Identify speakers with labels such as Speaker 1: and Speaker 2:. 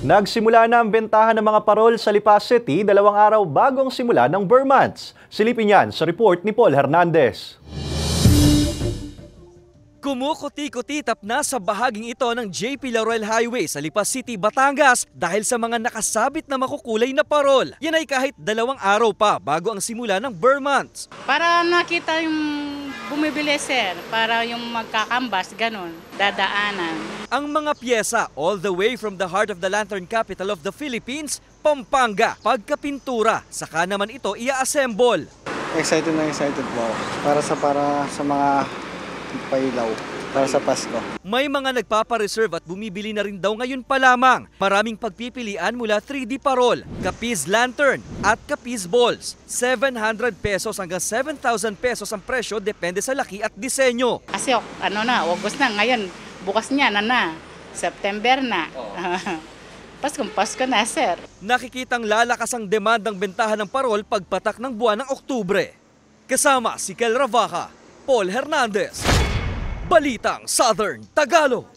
Speaker 1: Nagsimula na ang bentahan ng mga parol sa Lipa City 2 araw bago ang simula ng Burr Months. Silipin yan sa report ni Paul Hernandez.
Speaker 2: Kumukuti-kutitap na sa bahaging ito ng JP Laurel Highway sa Lipa City, Batangas dahil sa mga nakasabit na makukulay na parol. Yan ay kahit 2 araw pa bago ang simula ng Burr Months.
Speaker 3: Para nakita yung bumibili, sir, para yung magkakambas, ganun, dadaanan.
Speaker 2: Ang mga pyesa all the way from the heart of the lantern capital of the Philippines, Pampanga, pagkapintura, saka naman ito ia-assemble.
Speaker 4: Excited po ako para sa mga pailaw para sa Pasko.
Speaker 2: May mga nagpapareserve at bumibili na rin daw ngayon pa lamang. Maraming pagpipilian mula 3D parol, Capiz lantern at Capiz balls. 700 pesos hanggang 7,000 pesos ang presyo depende sa laki at disenyo.
Speaker 3: Kasi August na, ngayon, bukas niya na, September na. Pasko na, sir.
Speaker 2: Nakikitang lalakas ang demandang bentahan ng parol pagpatak ng buwan ng Oktubre. Kasama si Kel Ravaca, Paul Hernandez, Balitang Southern Tagalog.